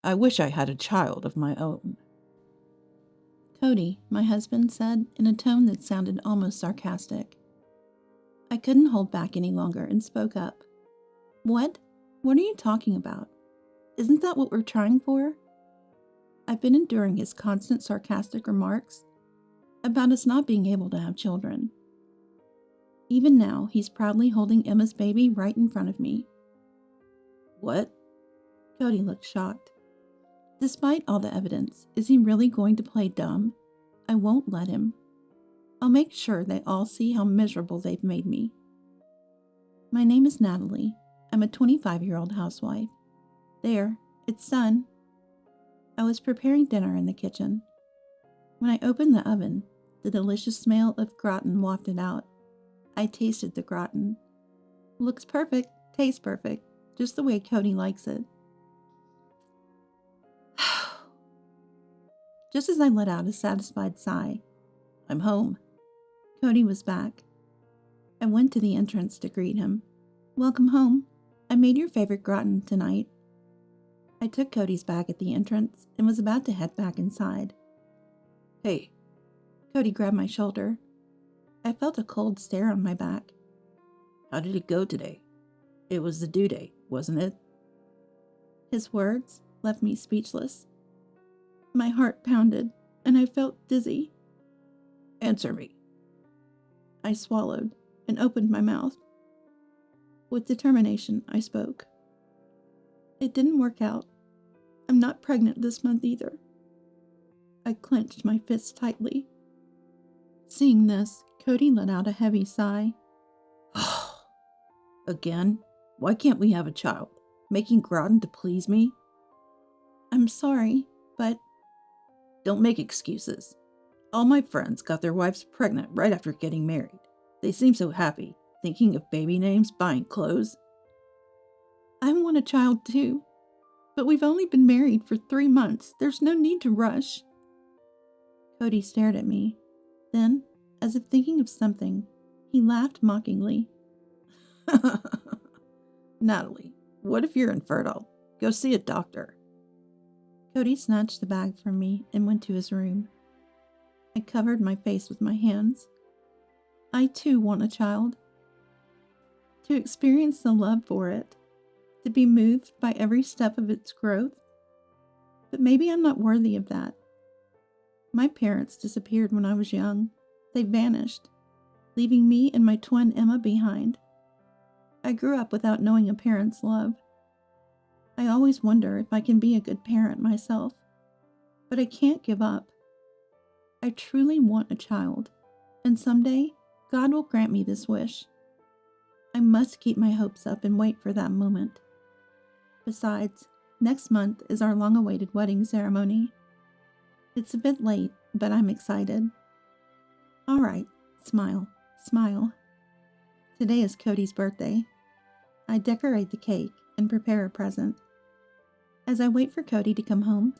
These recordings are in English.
I wish I had a child of my own. Cody, my husband said in a tone that sounded almost sarcastic. I couldn't hold back any longer and spoke up. What? What are you talking about? Isn't that what we're trying for? I've been enduring his constant sarcastic remarks about us not being able to have children. Even now, he's proudly holding Emma's baby right in front of me. What? Cody looked shocked. Despite all the evidence, is he really going to play dumb? I won't let him. I'll make sure they all see how miserable they've made me. My name is Natalie. I'm a 25-year-old housewife. There, it's done. I was preparing dinner in the kitchen. When I opened the oven, the delicious smell of gratin wafted out. I tasted the gratin. Looks perfect, tastes perfect, just the way Cody likes it. Just as I let out a satisfied sigh, I'm home. Cody was back. I went to the entrance to greet him. Welcome home. I made your favorite gratin tonight. I took Cody's bag at the entrance and was about to head back inside. Hey. Cody grabbed my shoulder. I felt a cold stare on my back. How did it go today? It was the due date, wasn't it? His words left me speechless. My heart pounded, and I felt dizzy. Answer me. I swallowed and opened my mouth. With determination, I spoke. It didn't work out. I'm not pregnant this month either. I clenched my fists tightly. Seeing this, Cody let out a heavy sigh. Again? Why can't we have a child? Making gratin to please me? I'm sorry, but... Don't make excuses. All my friends got their wives pregnant right after getting married. They seem so happy, thinking of baby names, buying clothes. I want a child too, but we've only been married for 3 months. There's no need to rush. Cody stared at me. Then, as if thinking of something, he laughed mockingly. Natalie, what if you're infertile? Go see a doctor. Cody snatched the bag from me and went to his room. I covered my face with my hands. I too want a child. To experience the love for it. To be moved by every step of its growth. But maybe I'm not worthy of that. My parents disappeared when I was young. They vanished, leaving me and my twin Emma behind. I grew up without knowing a parent's love. I always wonder if I can be a good parent myself, but I can't give up. I truly want a child, and someday God will grant me this wish. I must keep my hopes up and wait for that moment. Besides, next month is our long-awaited wedding ceremony. It's a bit late, but I'm excited. All right, smile, smile. Today is Cody's birthday. I decorate the cake and prepare a present. As I wait for Cody to come home,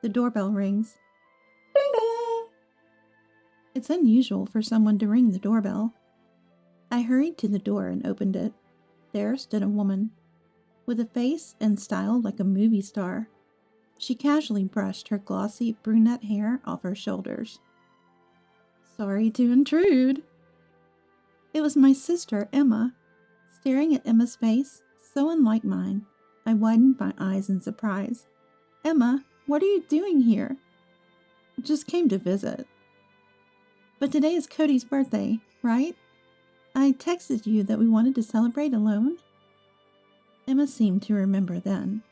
the doorbell rings. Ding dong! It's unusual for someone to ring the doorbell. I hurried to the door and opened it. There stood a woman, with a face and style like a movie star. She casually brushed her glossy brunette hair off her shoulders. Sorry to intrude. It was my sister, Emma. Staring at Emma's face, so unlike mine, I widened my eyes in surprise. Emma, what are you doing here? Just came to visit. But today is Cody's birthday, right? I texted you that we wanted to celebrate alone. Emma seemed to remember then.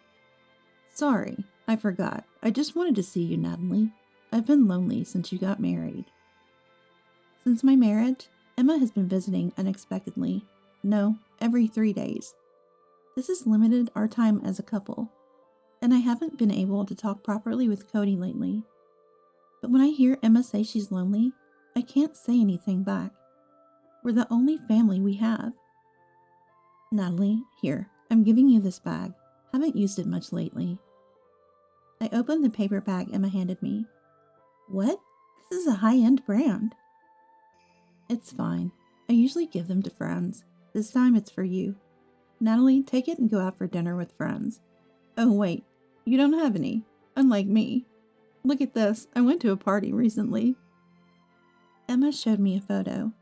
Sorry, I forgot. I just wanted to see you, Natalie. I've been lonely since you got married. Since my marriage, Emma has been visiting unexpectedly. No, every 3 days. This has limited our time as a couple, and I haven't been able to talk properly with Cody lately. But when I hear Emma say she's lonely, I can't say anything back. We're the only family we have. Natalie, here, I'm giving you this bag. Haven't used it much lately. I opened the paper bag Emma handed me. What? This is a high-end brand. It's fine. I usually give them to friends. This time it's for you. Natalie, take it and go out for dinner with friends. Oh wait, You don't have any, unlike me. Look at this. I went to a party recently. Emma showed me a photo.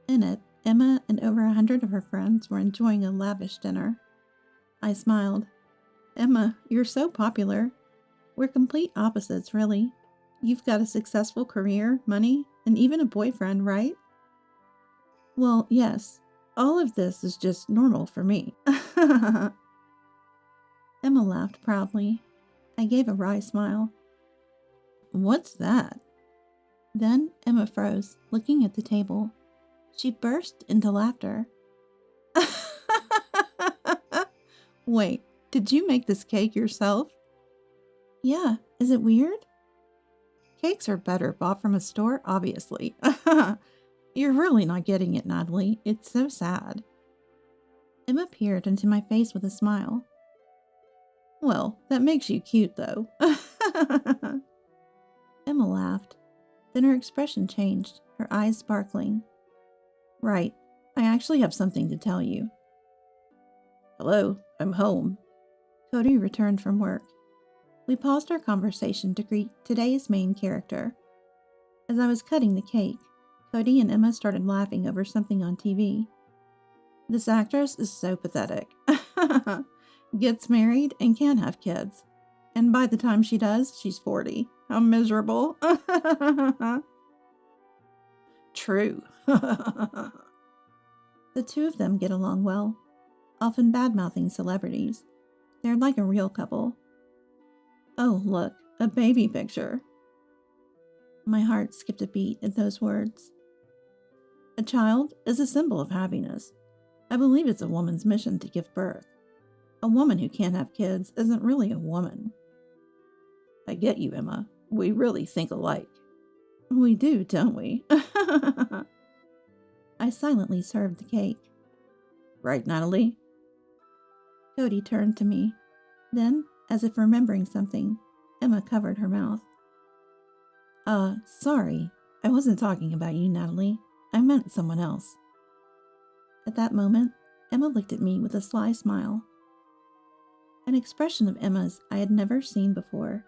In it, Emma and over 100 of her friends were enjoying a lavish dinner. I smiled. Emma, you're so popular. We're complete opposites, really. You've got a successful career, money, and even a boyfriend, right? Well, yes. All of this is just normal for me. Emma laughed proudly. I gave a wry smile. What's that? Then Emma froze, looking at the table. She burst into laughter. Wait, did you make this cake yourself? Yeah, is it weird? Cakes are better bought from a store, obviously. You're really not getting it, Natalie. It's so sad. Emma peered into my face with a smile. Well, that makes you cute, though. Emma laughed. Then her expression changed, her eyes sparkling. Right, I actually have something to tell you. Hello, I'm home. Cody returned from work. We paused our conversation to greet today's main character. As I was cutting the cake, Cody and Emma started laughing over something on TV. This actress is so pathetic. Gets married and can't have kids. And by the time she does, she's 40. How miserable. True. The two of them get along well, often bad-mouthing celebrities. They're like a real couple. Oh, look, a baby picture. My heart skipped a beat at those words. A child is a symbol of happiness. I believe it's a woman's mission to give birth. A woman who can't have kids isn't really a woman. I get you, Emma. We really think alike. We do, don't we? I silently served the cake. Right, Natalie? Cody turned to me. Then, as if remembering something, Emma covered her mouth. Sorry. I wasn't talking about you, Natalie. I meant someone else. At that moment, Emma looked at me with a sly smile. An expression of Emma's I had never seen before.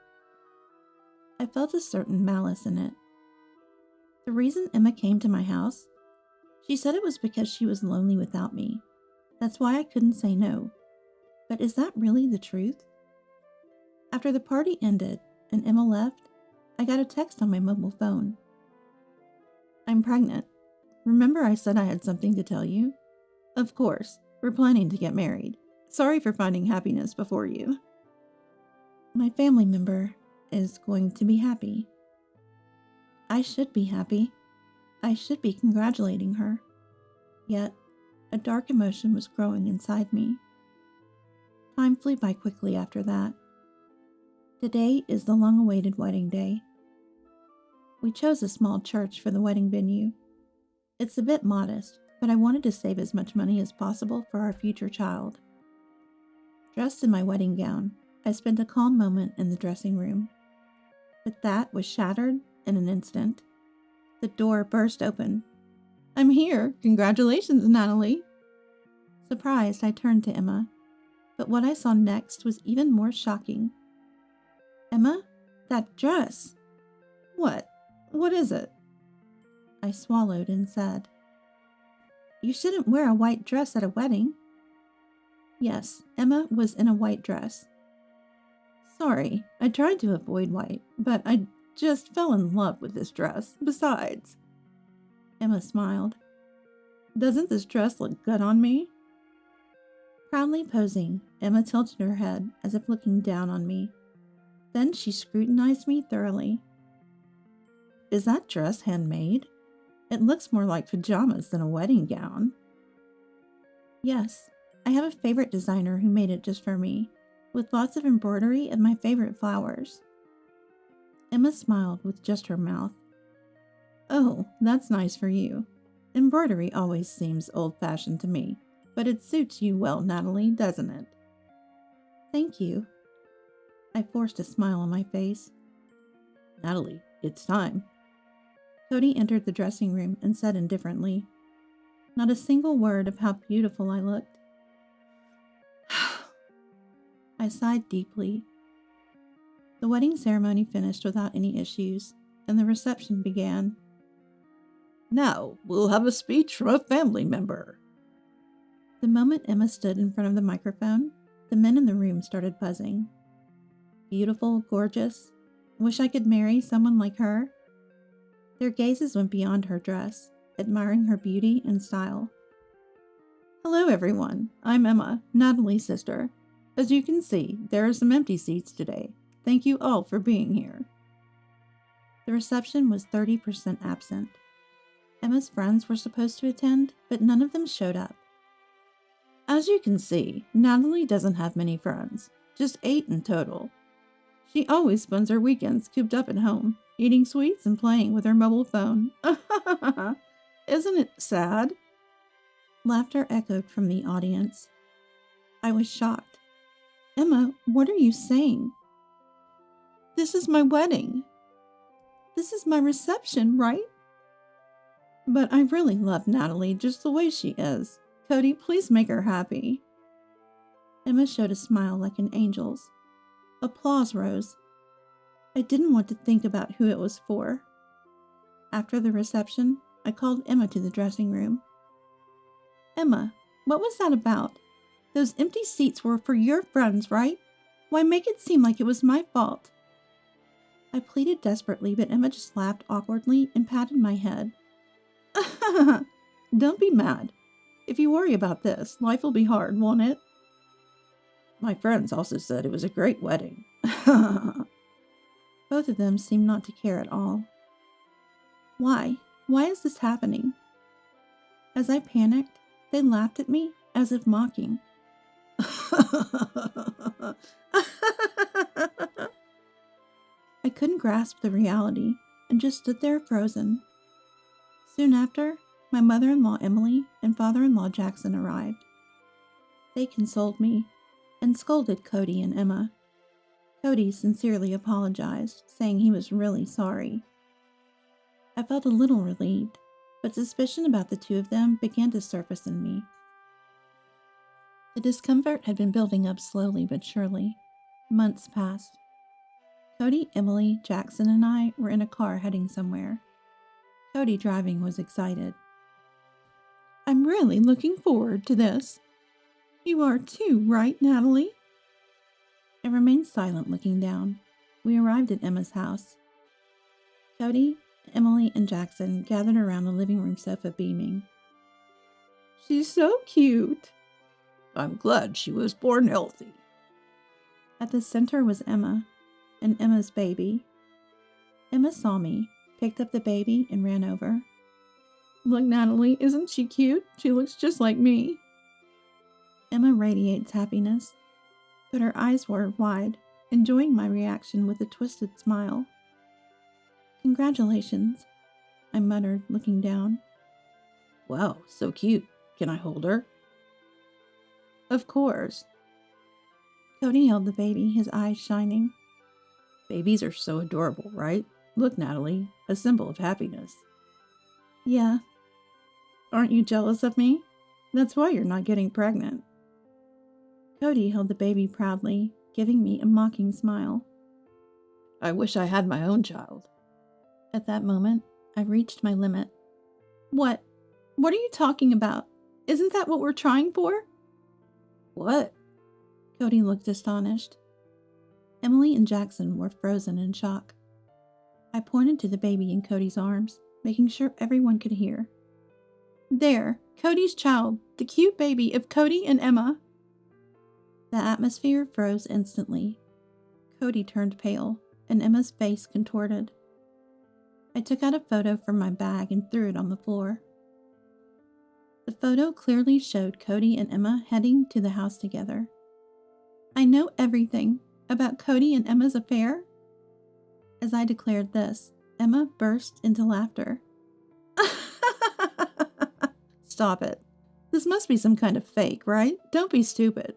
I felt a certain malice in it. The reason Emma came to my house? She said it was because she was lonely without me. That's why I couldn't say no. But is that really the truth? After the party ended and Emma left, I got a text on my mobile phone. I'm pregnant. Remember I said I had something to tell you? Of course, we're planning to get married. Sorry for finding happiness before you. My family member is going to be happy. I should be happy. I should be congratulating her. Yet, a dark emotion was growing inside me. Time flew by quickly after that. Today is the long-awaited wedding day. We chose a small church for the wedding venue. It's a bit modest, but I wanted to save as much money as possible for our future child. Dressed in my wedding gown, I spent a calm moment in the dressing room. But that was shattered in an instant. The door burst open. I'm here! Congratulations, Natalie! Surprised, I turned to Emma, but what I saw next was even more shocking. Emma? That dress! What? What is it? I swallowed and said, You shouldn't wear a white dress at a wedding. Yes, Emma was in a white dress. Sorry, I tried to avoid white, but I just fell in love with this dress. Besides, Emma smiled. Doesn't this dress look good on me? Proudly posing, Emma tilted her head as if looking down on me. Then she scrutinized me thoroughly. Is that dress handmade? It looks more like pajamas than a wedding gown. Yes, I have a favorite designer who made it just for me, with lots of embroidery and my favorite flowers. Emma smiled with just her mouth. Oh, that's nice for you. Embroidery always seems old-fashioned to me, but it suits you well, Natalie, doesn't it? Thank you. I forced a smile on my face. Natalie, it's time. Cody entered the dressing room and said indifferently, Not a single word of how beautiful I looked. I sighed deeply. The wedding ceremony finished without any issues, and the reception began. Now, we'll have a speech from a family member. The moment Emma stood in front of the microphone, the men in the room started buzzing. Beautiful, gorgeous. Wish I could marry someone like her. Their gazes went beyond her dress, admiring her beauty and style. Hello, everyone. I'm Emma, Natalie's sister. As you can see, there are some empty seats today. Thank you all for being here. The reception was 30% absent. Emma's friends were supposed to attend, but none of them showed up. As you can see, Natalie doesn't have many friends, just 8 in total. She always spends her weekends cooped up at home, eating sweets and playing with her mobile phone. Isn't it sad? Laughter echoed from the audience. I was shocked. Emma, what are you saying? This is my wedding. This is my reception, right? But I really love Natalie just the way she is. Cody, please make her happy. Emma showed a smile like an angel's. Applause rose. I didn't want to think about who it was for. After the reception, I called Emma to the dressing room. Emma, what was that about? Those empty seats were for your friends, right? Why make it seem like it was my fault? I pleaded desperately, but Emma just laughed awkwardly and patted my head. Don't be mad. If you worry about this, life will be hard, won't it? My friends also said it was a great wedding. Both of them seemed not to care at all. Why? Why is this happening? As I panicked, they laughed at me as if mocking. I couldn't grasp the reality and just stood there frozen. Soon after, my mother-in-law Emily and father-in-law Jackson arrived. They consoled me and scolded Cody and Emma. Cody sincerely apologized, saying he was really sorry. I felt a little relieved, but suspicion about the two of them began to surface in me. The discomfort had been building up slowly but surely. Months passed. Cody, Emily, Jackson, and I were in a car heading somewhere. Cody driving was excited. I'm really looking forward to this. You are too, right, Natalie? I remained silent, looking down. We arrived at Emma's house. Cody, Emily, and Jackson gathered around the living room sofa beaming. She's so cute. I'm glad she was born healthy. At the center was Emma, and Emma's baby. Emma saw me, picked up the baby, and ran over. Look, Natalie, isn't she cute? She looks just like me. Emma radiates happiness, but her eyes were wide, enjoying my reaction with a twisted smile. Congratulations, I muttered, looking down. Wow, so cute. Can I hold her? Of course. Cody held the baby, his eyes shining. Babies are so adorable, right? Look, Natalie, a symbol of happiness. Yeah. Aren't you jealous of me? That's why you're not getting pregnant. Cody held the baby proudly, giving me a mocking smile. I wish I had my own child. At that moment, I reached my limit. What? What are you talking about? Isn't that what we're trying for? What? Cody looked astonished. Emily and Jackson were frozen in shock. I pointed to the baby in Cody's arms, making sure everyone could hear. There, Cody's child, the cute baby of Cody and Emma. The atmosphere froze instantly. Cody turned pale, and Emma's face contorted. I took out a photo from my bag and threw it on the floor. The photo clearly showed Cody and Emma heading to the house together. I know everything about Cody and Emma's affair. As I declared this, Emma burst into laughter. Stop it. This must be some kind of fake, right? Don't be stupid.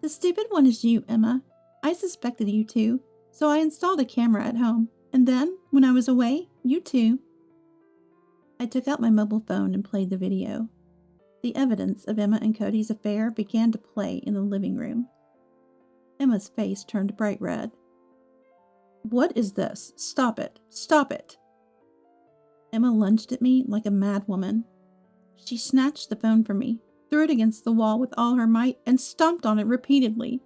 The stupid one is you, Emma. I suspected you too, so I installed a camera at home, and then, when I was away, you too. I took out my mobile phone and played the video. The evidence of Emma and Cody's affair began to play in the living room. Emma's face turned bright red. What is this? Stop it! Stop it! Emma lunged at me like a mad woman. She snatched the phone from me, threw it against the wall with all her might, and stomped on it repeatedly.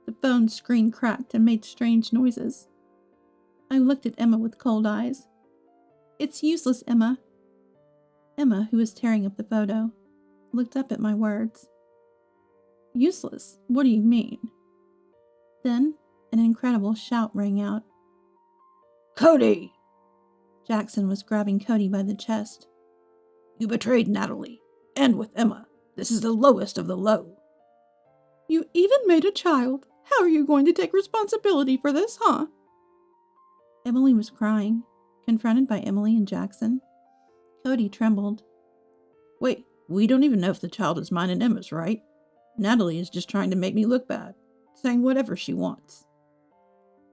The phone's screen cracked and made strange noises. I looked at Emma with cold eyes. It's useless, Emma. Emma, who was tearing up the photo, looked up at my words. Useless? What do you mean? Then an incredible shout rang out. Cody! Jackson was grabbing Cody by the chest. You betrayed Natalie, and with Emma. This is the lowest of the low. You even made a child. How are you going to take responsibility for this, huh? Emily was crying, confronted by Emily and Jackson. Cody trembled. Wait, we don't even know if the child is mine and Emma's, right? Natalie is just trying to make me look bad, saying whatever she wants.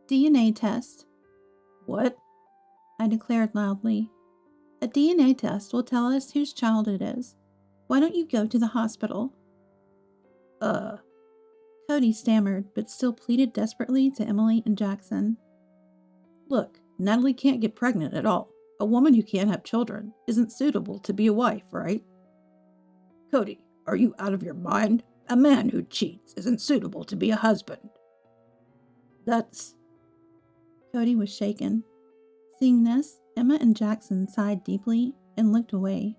DNA test. What? I declared loudly. A DNA test will tell us whose child it is. Why don't you go to the hospital? Cody stammered, but still pleaded desperately to Emily and Jackson. Look, Natalie can't get pregnant at all. A woman who can't have children isn't suitable to be a wife, right? Cody, are you out of your mind? A man who cheats isn't suitable to be a husband. Cody was shaken. Seeing this, Emma and Jackson sighed deeply and looked away.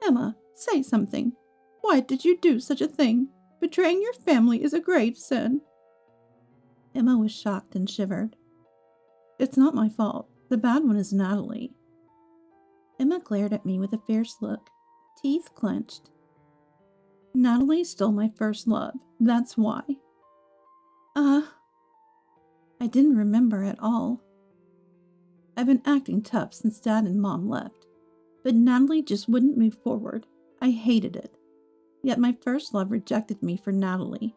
Emma, say something. Why did you do such a thing? Betraying your family is a grave sin. Emma was shocked and shivered. It's not my fault. The bad one is Natalie. Emma glared at me with a fierce look, teeth clenched. Natalie stole my first love. That's why. I didn't remember at all. I've been acting tough since Dad and Mom left, but Natalie just wouldn't move forward. I hated it. Yet my first love rejected me for Natalie.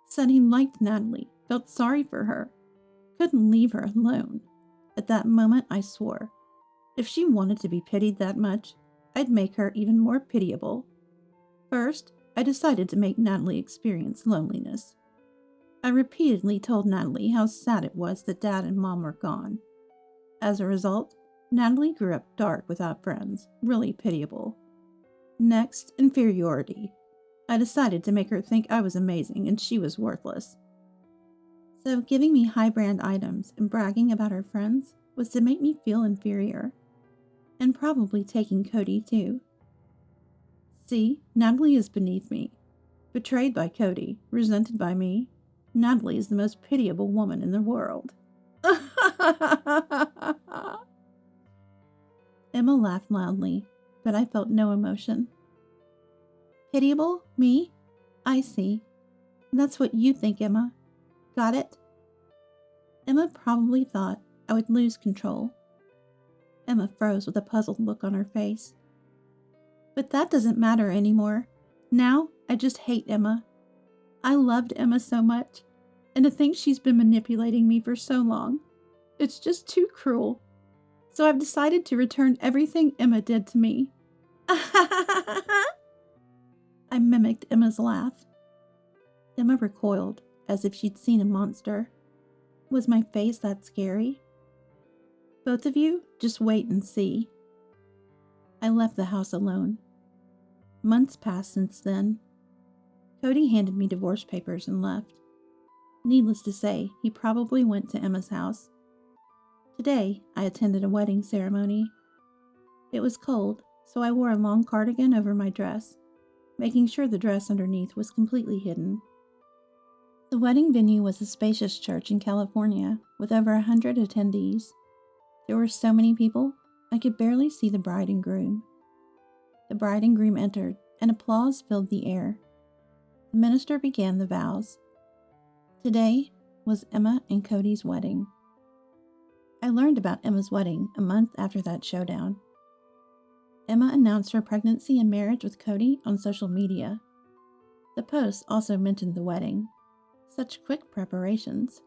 Said he liked Natalie, felt sorry for her, couldn't leave her alone. At that moment, I swore, if she wanted to be pitied that much, I'd make her even more pitiable. First, I decided to make Natalie experience loneliness. I repeatedly told Natalie how sad it was that Dad and Mom were gone. As a result, Natalie grew up dark without friends, really pitiable. Next, inferiority. I decided to make her think I was amazing and she was worthless. So giving me high-brand items and bragging about her friends was to make me feel inferior. And probably taking Cody too. See, Natalie is beneath me. Betrayed by Cody, resented by me. Natalie is the most pitiable woman in the world. Emma laughed loudly, but I felt no emotion. Pitiable? Me? I see. That's what you think, Emma. Got it? Emma probably thought I would lose control. Emma froze with a puzzled look on her face. But that doesn't matter anymore. Now, I just hate Emma. I loved Emma so much, and to think she's been manipulating me for so long. It's just too cruel. So I've decided to return everything Emma did to me. I mimicked Emma's laugh. Emma recoiled, as if she'd seen a monster. Was my face that scary? Both of you, just wait and see. I left the house alone. Months passed since then. Cody handed me divorce papers and left. Needless to say, he probably went to Emma's house. Today, I attended a wedding ceremony. It was cold, so I wore a long cardigan over my dress, making sure the dress underneath was completely hidden. The wedding venue was a spacious church in California with over 100 attendees. There were so many people, I could barely see the bride and groom. The bride and groom entered, and applause filled the air. The minister began the vows. Today was Emma and Cody's wedding. I learned about Emma's wedding a month after that showdown. Emma announced her pregnancy and marriage with Cody on social media. The post also mentioned the wedding. Such quick preparations.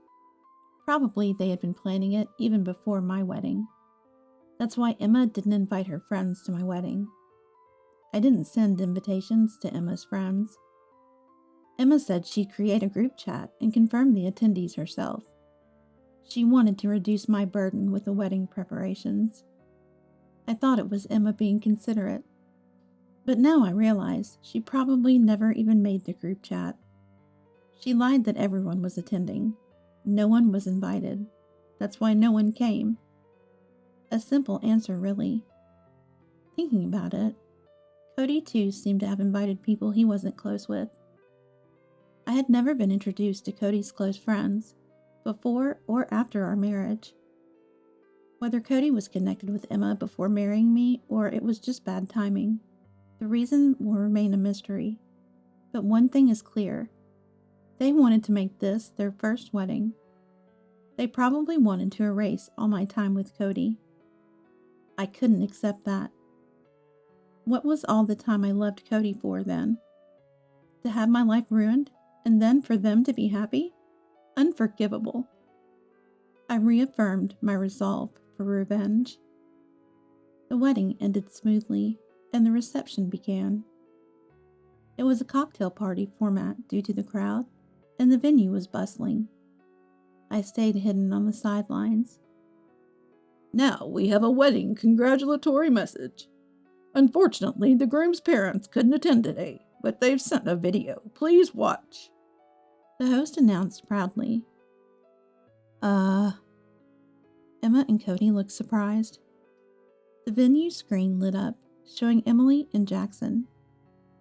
Probably they had been planning it even before my wedding. That's why Emma didn't invite her friends to my wedding. I didn't send invitations to Emma's friends. Emma said she'd create a group chat and confirm the attendees herself. She wanted to reduce my burden with the wedding preparations. I thought it was Emma being considerate, but now I realize she probably never even made the group chat. She lied that everyone was attending. No one was invited. That's why no one came. A simple answer, really. Thinking about it, Cody too seemed to have invited people he wasn't close with. I had never been introduced to Cody's close friends, before or after our marriage. Whether Cody was connected with Emma before marrying me or it was just bad timing, the reason will remain a mystery. But one thing is clear. They wanted to make this their first wedding. They probably wanted to erase all my time with Cody. I couldn't accept that. What was all the time I loved Cody for then? To have my life ruined and then for them to be happy? Unforgivable. I reaffirmed my resolve for revenge. The wedding ended smoothly and the reception began. It was a cocktail party format due to the crowd, and the venue was bustling. I stayed hidden on the sidelines. Now we have a wedding congratulatory message. Unfortunately, the groom's parents couldn't attend today, but they've sent a video. Please watch. The host announced proudly. Emma and Cody looked surprised. The venue screen lit up, showing Emily and Jackson.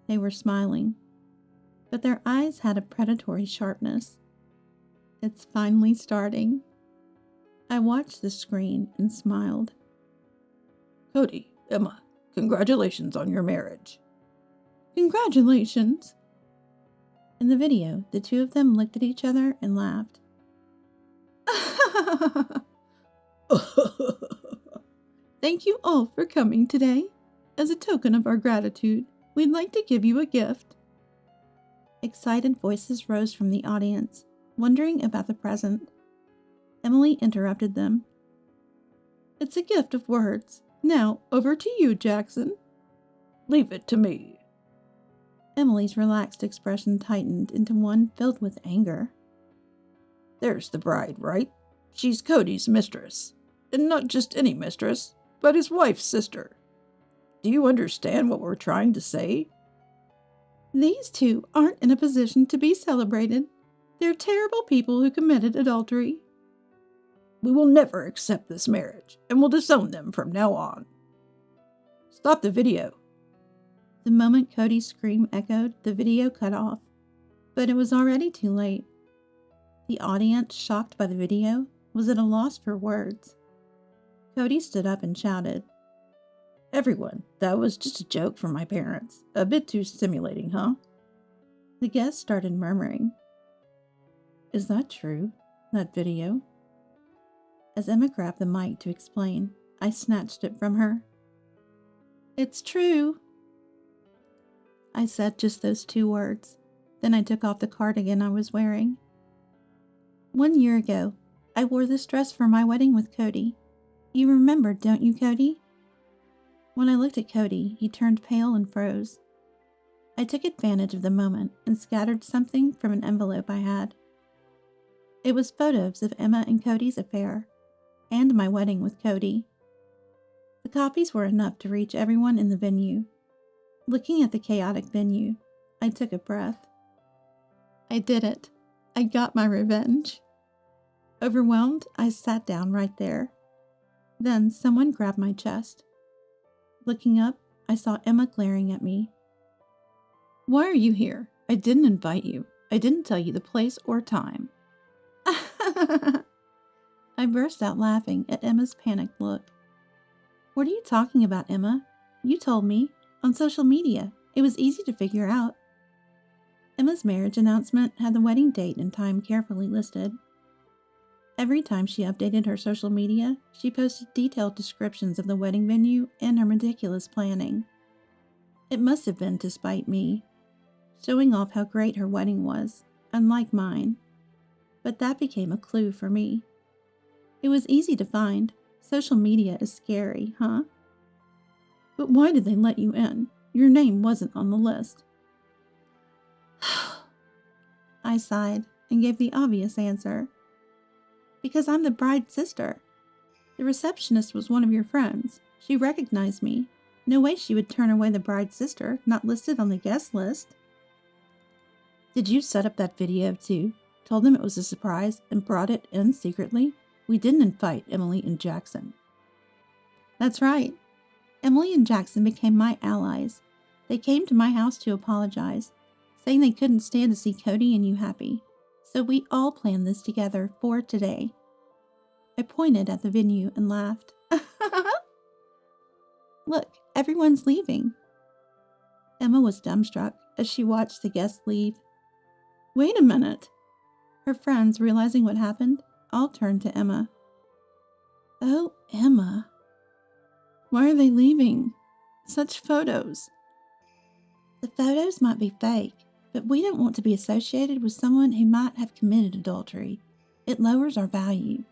They were smiling, but their eyes had a predatory sharpness. It's finally starting. I watched the screen and smiled. Cody, Emma, congratulations on your marriage. Congratulations. In the video, the two of them looked at each other and laughed. Thank you all for coming today. As a token of our gratitude, we'd like to give you a gift. Excited voices rose from the audience, wondering about the present. Emily interrupted them. It's a gift of words. Now, over to you, Jackson. Leave it to me. Emily's relaxed expression tightened into one filled with anger. There's the bride, right? She's Cody's mistress. And not just any mistress, but his wife's sister. Do you understand what we're trying to say? These two aren't in a position to be celebrated. They're terrible people who committed adultery. We will never accept this marriage, and will disown them from now on. Stop the video. The moment Cody's scream echoed, the video cut off, but it was already too late. The audience, shocked by the video, was at a loss for words. Cody stood up and shouted, Everyone, that was just a joke from my parents. A bit too stimulating, huh? The guests started murmuring. Is that true? That video? As Emma grabbed the mic to explain, I snatched it from her. It's true. I said just those two words. Then I took off the cardigan I was wearing. 1 year ago, I wore this dress for my wedding with Cody. You remember, don't you, Cody? When I looked at Cody, he turned pale and froze. I took advantage of the moment and scattered something from an envelope I had. It was photos of Emma and Cody's affair, and my wedding with Cody. The copies were enough to reach everyone in the venue. Looking at the chaotic venue, I took a breath. I did it. I got my revenge. Overwhelmed, I sat down right there. Then someone grabbed my chest. Looking up, I saw Emma glaring at me. Why are you here? I didn't invite you. I didn't tell you the place or time. I burst out laughing at Emma's panicked look. What are you talking about, Emma? You told me. On social media. It was easy to figure out. Emma's marriage announcement had the wedding date and time carefully listed. Every time she updated her social media, she posted detailed descriptions of the wedding venue and her meticulous planning. It must have been to spite me, showing off how great her wedding was, unlike mine. But that became a clue for me. It was easy to find. Social media is scary, huh? But why did they let you in? Your name wasn't on the list. I sighed and gave the obvious answer. Because I'm the bride's sister. The receptionist was one of your friends. She recognized me. No way she would turn away the bride's sister, not listed on the guest list. Did you set up that video too? Told them it was a surprise and brought it in secretly? We didn't invite Emily and Jackson. That's right. Emily and Jackson became my allies. They came to my house to apologize, saying they couldn't stand to see Cody and you happy. So we all planned this together for today. I pointed at the venue and laughed. Look, everyone's leaving. Emma was dumbstruck as she watched the guests leave. Wait a minute. Her friends, realizing what happened, all turned to Emma. Oh, Emma. Why are they leaving? Such photos. The photos might be fake, but we don't want to be associated with someone who might have committed adultery. It lowers our value.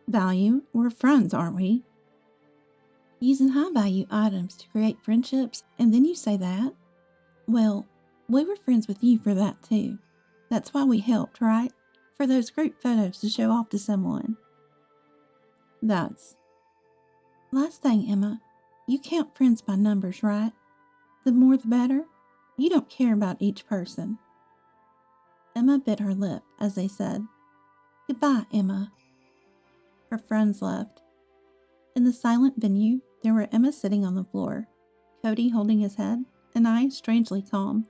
Value? We're friends, aren't we? Using high-value items to create friendships, and then you say that? Well, we were friends with you for that too. That's why we helped, right? For those group photos to show off to someone. That's... Last thing, Emma. You count friends by numbers, right? The more the better? You don't care about each person. Emma bit her lip as they said, Goodbye, Emma. Her friends left. In the silent venue, there were Emma sitting on the floor, Cody holding his head, and I strangely calm.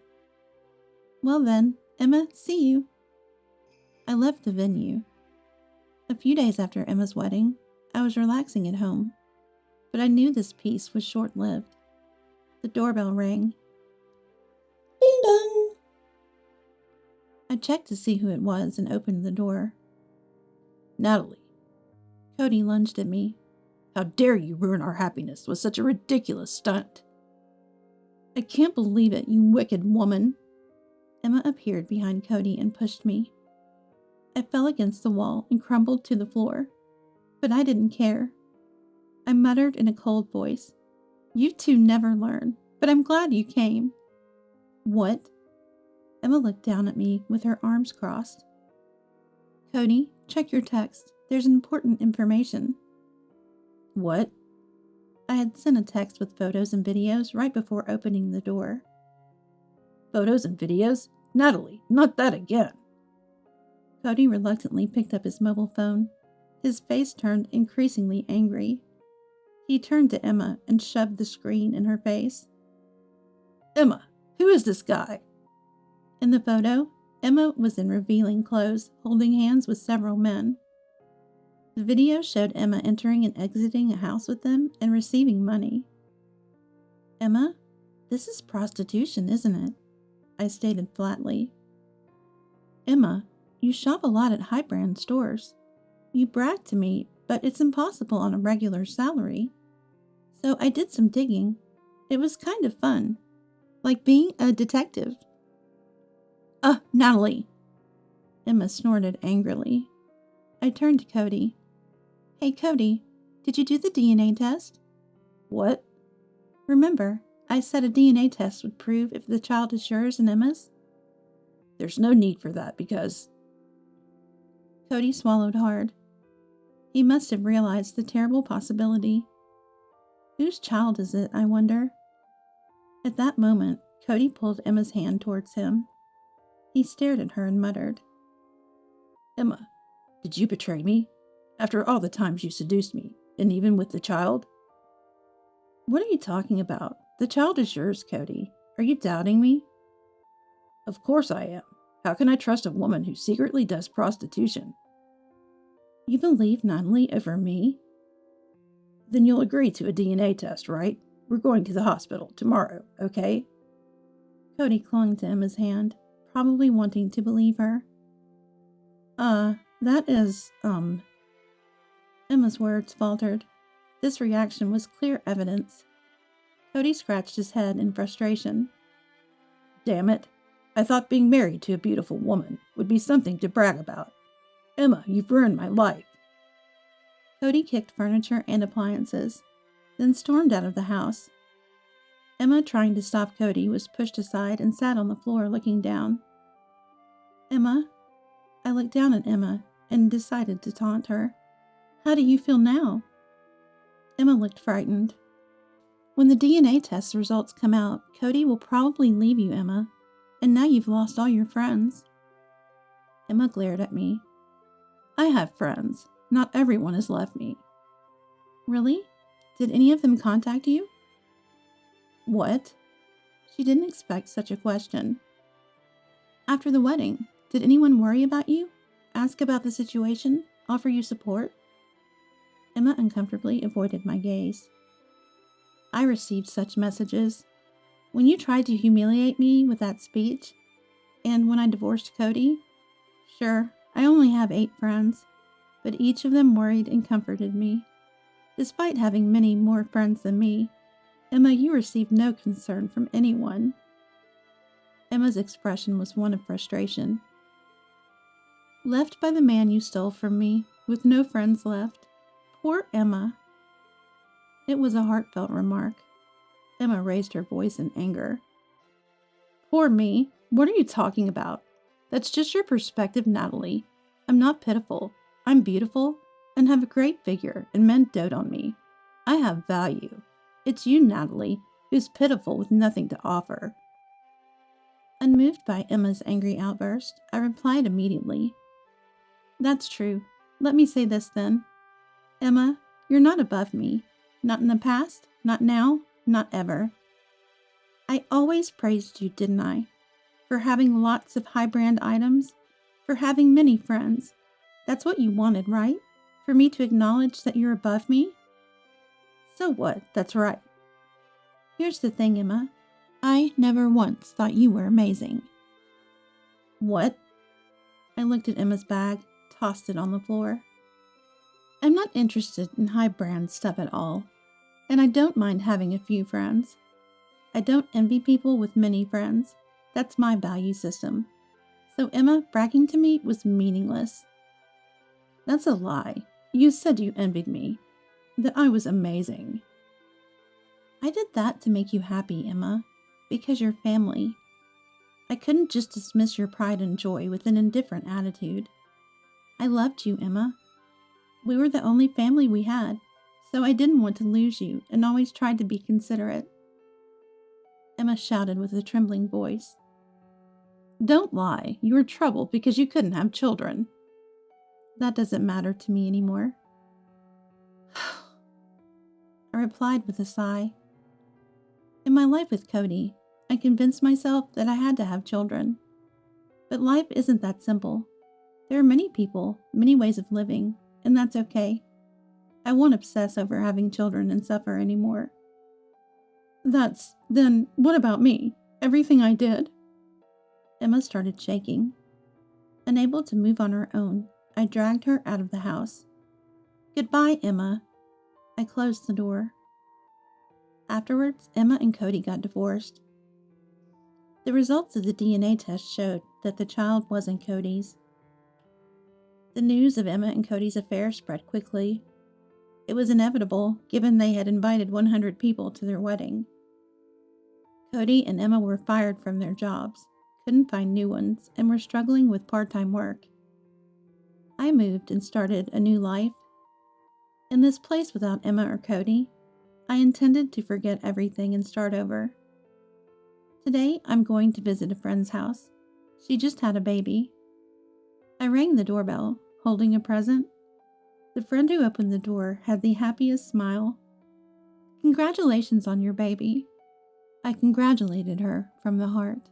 Well then, Emma, see you. I left the venue. A few days after Emma's wedding, I was relaxing at home, but I knew this peace was short-lived. The doorbell rang. Ding dong! I checked to see who it was and opened the door. Natalie. Cody lunged at me. How dare you ruin our happiness with such a ridiculous stunt? I can't believe it, you wicked woman. Emma appeared behind Cody and pushed me. I fell against the wall and crumbled to the floor, but I didn't care. I muttered in a cold voice, You two never learn, but I'm glad you came. What? Emma looked down at me with her arms crossed. Cody, check your text. There's important information. What? I had sent a text with photos and videos right before opening the door. Photos and videos? Natalie, not that again. Cody reluctantly picked up his mobile phone. His face turned increasingly angry. He turned to Emma and shoved the screen in her face. Emma, who is this guy? In the photo, Emma was in revealing clothes, holding hands with several men. The video showed Emma entering and exiting a house with them and receiving money. Emma, this is prostitution, isn't it? I stated flatly. Emma, you shop a lot at high-brand stores. You brag to me, but it's impossible on a regular salary. So I did some digging. It was kind of fun. Like being a detective. Natalie! Emma snorted angrily. I turned to Cody. Hey, Cody, did you do the DNA test? What? Remember, I said a DNA test would prove if the child is yours and Emma's? There's no need for that because... Cody swallowed hard. He must have realized the terrible possibility. Whose child is it, I wonder? At that moment, Cody pulled Emma's hand towards him. He stared at her and muttered, Emma, did you betray me? After all the times you seduced me, and even with the child? What are you talking about? The child is yours, Cody. Are you doubting me? Of course I am. How can I trust a woman who secretly does prostitution? You believe Natalie over me? Then you'll agree to a DNA test, right? We're going to the hospital tomorrow, okay? Cody clung to Emma's hand, probably wanting to believe her. That is, Emma's words faltered. This reaction was clear evidence. Cody scratched his head in frustration. Damn it. I thought being married to a beautiful woman would be something to brag about. Emma, you've ruined my life. Cody kicked furniture and appliances, then stormed out of the house. Emma, trying to stop Cody, was pushed aside and sat on the floor looking down. Emma, I looked down at Emma and decided to taunt her. How do you feel now? Emma looked frightened. When the DNA test results come out, Cody will probably leave you, Emma, and now you've lost all your friends. Emma glared at me. I have friends. Not everyone has left me. Really? Did any of them contact you? What? She didn't expect such a question. After the wedding, did anyone worry about you? Ask about the situation? Offer you support? Emma uncomfortably avoided my gaze. I received such messages. When you tried to humiliate me with that speech, and when I divorced Cody, sure, I only have 8 friends, but each of them worried and comforted me. Despite having many more friends than me, Emma, you received no concern from anyone. Emma's expression was one of frustration. Left by the man you stole from me, with no friends left. Poor Emma. It was a heartfelt remark. Emma raised her voice in anger. Poor me? What are you talking about? That's just your perspective, Natalie. I'm not pitiful. I'm beautiful and have a great figure, and men dote on me. I have value. It's you, Natalie, who's pitiful with nothing to offer. Unmoved by Emma's angry outburst, I replied immediately. That's true. Let me say this then. Emma, you're not above me. Not in the past, not now, not ever. I always praised you, didn't I? For having lots of high-brand items? For having many friends? That's what you wanted, right? For me to acknowledge that you're above me? So what? That's right. Here's the thing, Emma. I never once thought you were amazing. What? I looked at Emma's bag, tossed it on the floor. I'm not interested in high-brand stuff at all, and I don't mind having a few friends. I don't envy people with many friends. That's my value system. So Emma, bragging to me was meaningless. That's a lie. You said you envied me. That I was amazing. I did that to make you happy, Emma. Because you're family. I couldn't just dismiss your pride and joy with an indifferent attitude. I loved you, Emma. We were the only family we had, so I didn't want to lose you and always tried to be considerate. Emma shouted with a trembling voice. Don't lie. You were troubled because you couldn't have children. That doesn't matter to me anymore. I replied with a sigh. In my life with Cody, I convinced myself that I had to have children. But life isn't that simple. There are many people, many ways of living, and that's okay. I won't obsess over having children and suffer anymore. Then, what about me? Everything I did? Emma started shaking. Unable to move on her own, I dragged her out of the house. Goodbye, Emma. I closed the door. Afterwards, Emma and Cody got divorced. The results of the DNA test showed that the child wasn't Cody's. The news of Emma and Cody's affair spread quickly. It was inevitable, given they had invited 100 people to their wedding. Cody and Emma were fired from their jobs, couldn't find new ones, and were struggling with part-time work. I moved and started a new life. In this place without Emma or Cody, I intended to forget everything and start over. Today, I'm going to visit a friend's house. She just had a baby. I rang the doorbell, holding a present. The friend who opened the door had the happiest smile. Congratulations on your baby. I congratulated her from the heart.